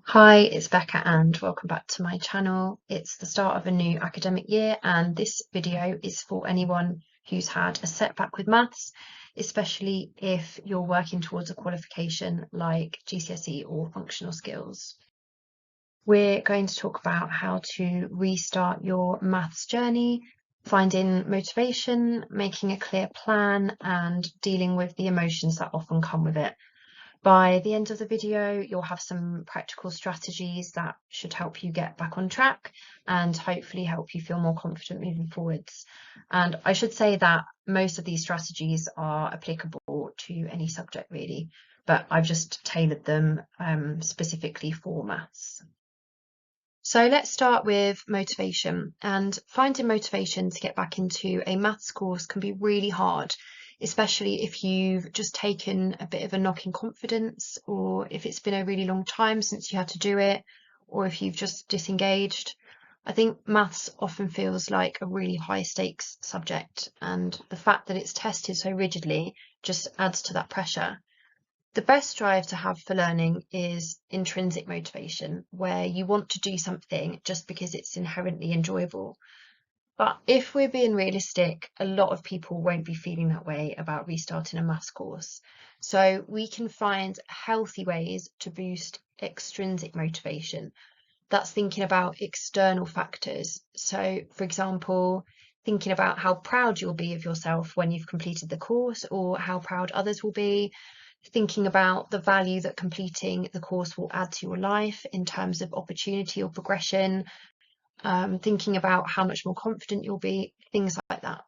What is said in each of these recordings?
Hi, it's Becca and welcome back to my channel. It's the start of a new academic year and this video is for anyone who's had a setback with maths, especially if you're working towards a qualification like GCSE or functional skills. We're going to talk about how to restart your maths journey, finding motivation, making a clear plan, and dealing with the emotions that often come with it. By the end of the video, you'll have some practical strategies that should help you get back on track and hopefully help you feel more confident moving forwards. And I should say that most of these strategies are applicable to any subject really, but I've just tailored them specifically for maths. So let's start with motivation, and finding motivation to get back into a maths course can be really hard, especially if you've just taken a bit of a knock in confidence, or if it's been a really long time since you had to do it, or if you've just disengaged. I think maths often feels like a really high stakes subject, and the fact that it's tested so rigidly just adds to that pressure. The best drive to have for learning is intrinsic motivation, where you want to do something just because it's inherently enjoyable. But if we're being realistic, a lot of people won't be feeling that way about restarting a maths course. So we can find healthy ways to boost extrinsic motivation. That's thinking about external factors. So, for example, thinking about how proud you'll be of yourself when you've completed the course, or how proud others will be, thinking about the value that completing the course will add to your life in terms of opportunity or progression, thinking about how much more confident you'll be, things like that.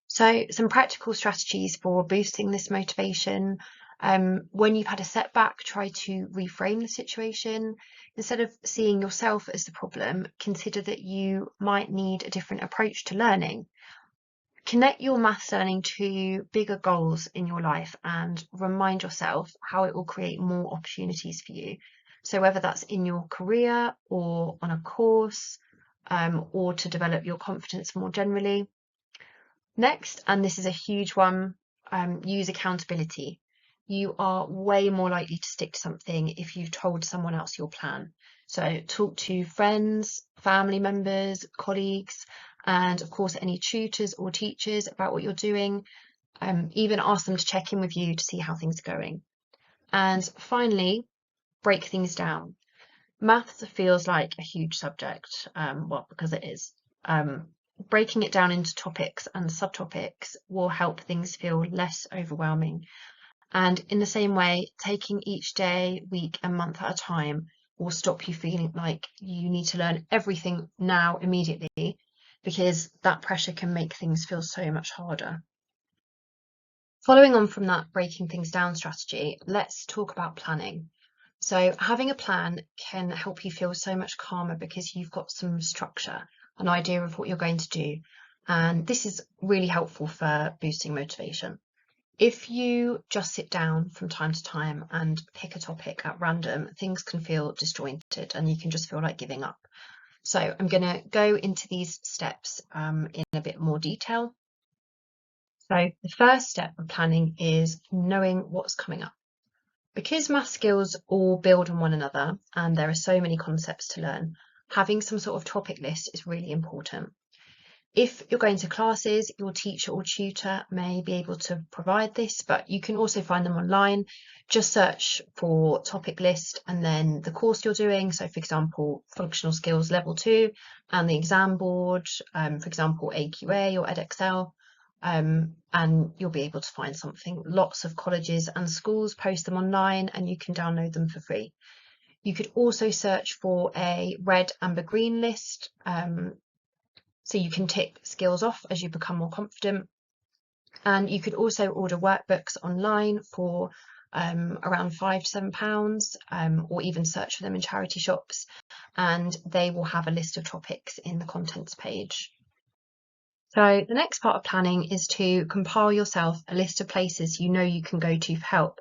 So some practical strategies for boosting this motivation. When you've had a setback, try to reframe the situation. Instead of seeing yourself as the problem, consider that you might need a different approach to learning. Connect your maths learning to bigger goals in your life and remind yourself how it will create more opportunities for you. So whether that's in your career or on a course, or to develop your confidence more generally. Next, and this is a huge one, use accountability. You are way more likely to stick to something if you've told someone else your plan. So talk to friends, family members, colleagues, and of course any tutors or teachers about what you're doing. Even ask them to check in with you to see how things are going. And finally, break things down. Maths feels like a huge subject, well, because it is. Breaking it down into topics and subtopics will help things feel less overwhelming. And in the same way, taking each day, week, and month at a time will stop you feeling like you need to learn everything now immediately, because that pressure can make things feel so much harder. Following on from that breaking things down strategy, let's talk about planning. So having a plan can help you feel so much calmer because you've got some structure, an idea of what you're going to do. And this is really helpful for boosting motivation. If you just sit down from time to time and pick a topic at random, things can feel disjointed and you can just feel like giving up. So I'm going to go into these steps in a bit more detail. So the first step of planning is knowing what's coming up. Because math skills all build on one another and there are so many concepts to learn, having some sort of topic list is really important. If you're going to classes, your teacher or tutor may be able to provide this, but you can also find them online. Just search for topic list and then the course you're doing. So for example, functional skills level 2 and the exam board, for example, AQA or EdXL. And you'll be able to find something. Lots of colleges and schools post them online and you can download them for free. You could also search for a red, amber, green list, so you can tick skills off as you become more confident. And you could also order workbooks online for around £5 to £7, or even search for them in charity shops, and they will have a list of topics in the contents page. So the next part of planning is to compile yourself a list of places you know you can go to for help.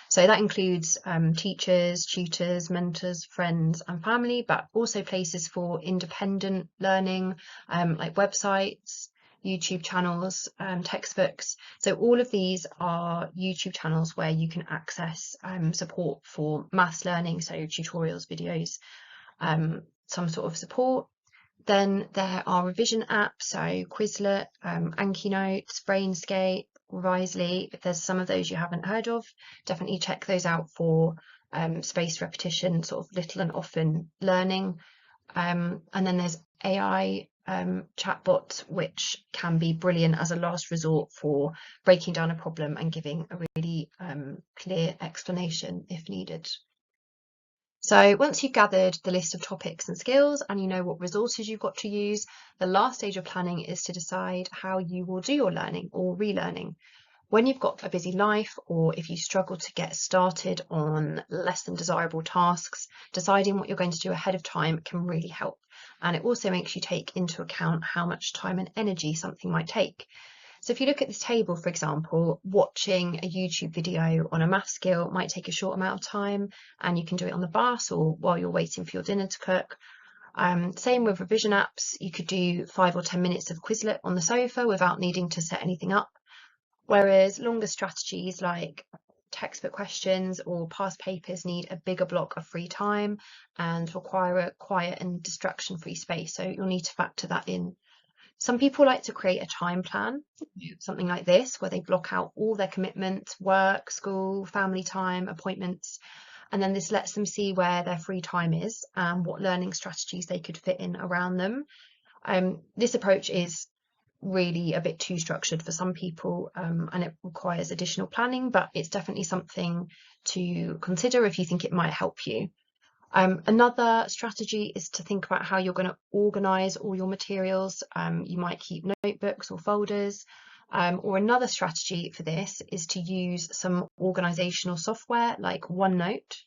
So that includes teachers, tutors, mentors, friends and family, but also places for independent learning, like websites. YouTube channels, textbooks. So all of these are YouTube channels where you can access support for maths learning, so tutorials, videos, some sort of support. Then there are revision apps, so Quizlet, Anki Notes, Brainscape, Revisely. If there's some of those you haven't heard of, definitely check those out for spaced repetition, sort of little and often learning. And then there's AI chatbots, which can be brilliant as a last resort for breaking down a problem and giving a really clear explanation if needed. So once you've gathered the list of topics and skills and you know what resources you've got to use, the last stage of planning is to decide how you will do your learning or relearning. When you've got a busy life, or if you struggle to get started on less than desirable tasks, deciding what you're going to do ahead of time can really help. And it also makes you take into account how much time and energy something might take. So if you look at this table, for example, watching a YouTube video on a math skill might take a short amount of time, and you can do it on the bus or while you're waiting for your dinner to cook. Same with revision apps. You could do 5 or 10 minutes of Quizlet on the sofa without needing to set anything up. Whereas longer strategies like textbook questions or past papers need a bigger block of free time and require a quiet and distraction-free space. So you'll need to factor that in. Some people like to create a time plan, something like this, where they block out all their commitments, work, school, family time, appointments, and then this lets them see where their free time is and what learning strategies they could fit in around them. This approach is really a bit too structured for some people, and it requires additional planning, but it's definitely something to consider if you think it might help you. Another strategy is to think about how you're going to organise all your materials. You might keep notebooks or folders, or another strategy for this is to use some organisational software like OneNote.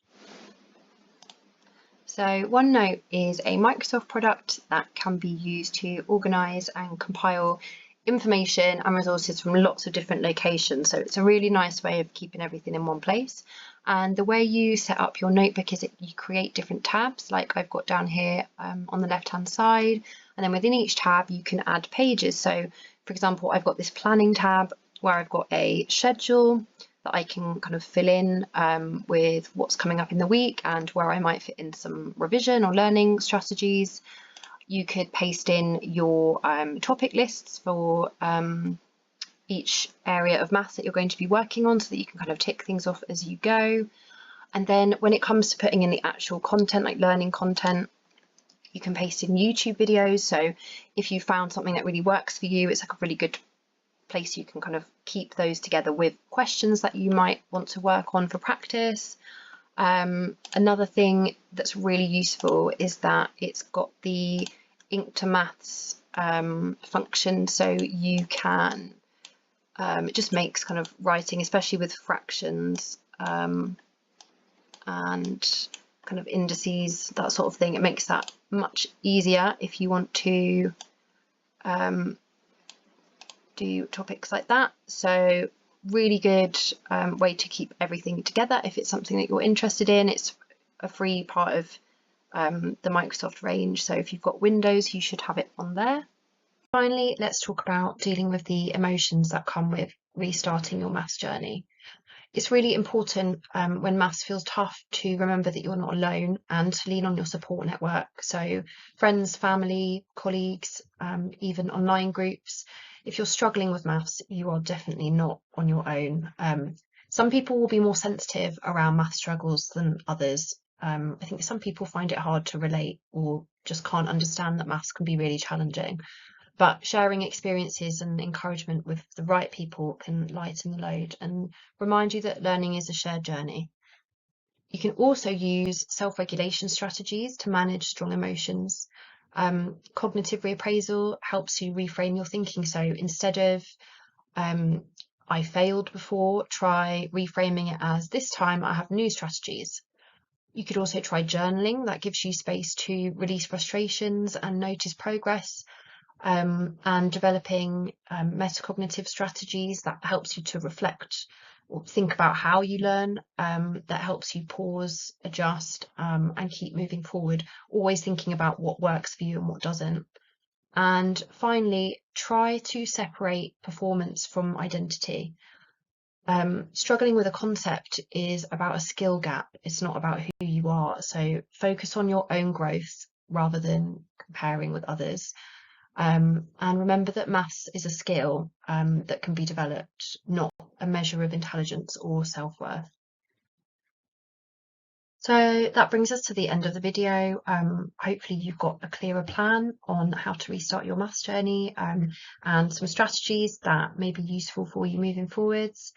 So OneNote is a Microsoft product that can be used to organise and compile information and resources from lots of different locations. So it's a really nice way of keeping everything in one place. And the way you set up your notebook is that you create different tabs, like I've got down here on the left-hand side. And then within each tab, you can add pages. So for example, I've got this planning tab where I've got a schedule that I can kind of fill in with what's coming up in the week and where I might fit in some revision or learning strategies. You could paste in your topic lists for each area of maths that you're going to be working on so that you can kind of tick things off as you go. And then when it comes to putting in the actual content, like learning content, you can paste in YouTube videos. So if you found something that really works for you, it's like a really good place you can kind of keep those together with questions that you might want to work on for practice. Another thing that's really useful is that it's got the Ink to Maths function, so you can it just makes kind of writing, especially with fractions and kind of indices, that sort of thing, it makes that much easier if you want to do topics like that. So really good way to keep everything together if it's something that you're interested in. It's a free part of the Microsoft range, so if you've got Windows you should have it on there. Finally, let's talk about dealing with the emotions that come with restarting your maths journey. It's really important when maths feels tough to remember that you're not alone and to lean on your support network. So friends, family, colleagues, even online groups. If you're struggling with maths, you are definitely not on your own. Some people will be more sensitive around math struggles than others. I think some people find it hard to relate or just can't understand that maths can be really challenging. But sharing experiences and encouragement with the right people can lighten the load and remind you that learning is a shared journey. You can also use self-regulation strategies to manage strong emotions. Cognitive reappraisal helps you reframe your thinking. So instead of I failed before, try reframing it as this time I have new strategies. You could also try journaling. That gives you space to release frustrations and notice progress. And developing metacognitive strategies that helps you to reflect or think about how you learn, that helps you pause, adjust, and keep moving forward, always thinking about what works for you and what doesn't. And finally, try to separate performance from identity. Struggling with a concept is about a skill gap. It's not about who you are. So focus on your own growth rather than comparing with others. And remember that maths is a skill that can be developed, not a measure of intelligence or self-worth. So that brings us to the end of the video. Hopefully you've got a clearer plan on how to restart your maths journey and some strategies that may be useful for you moving forwards.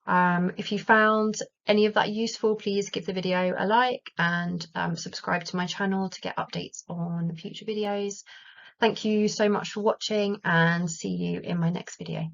If you found any of that useful, please give the video a like and subscribe to my channel to get updates on future videos. Thank you so much for watching, and see you in my next video.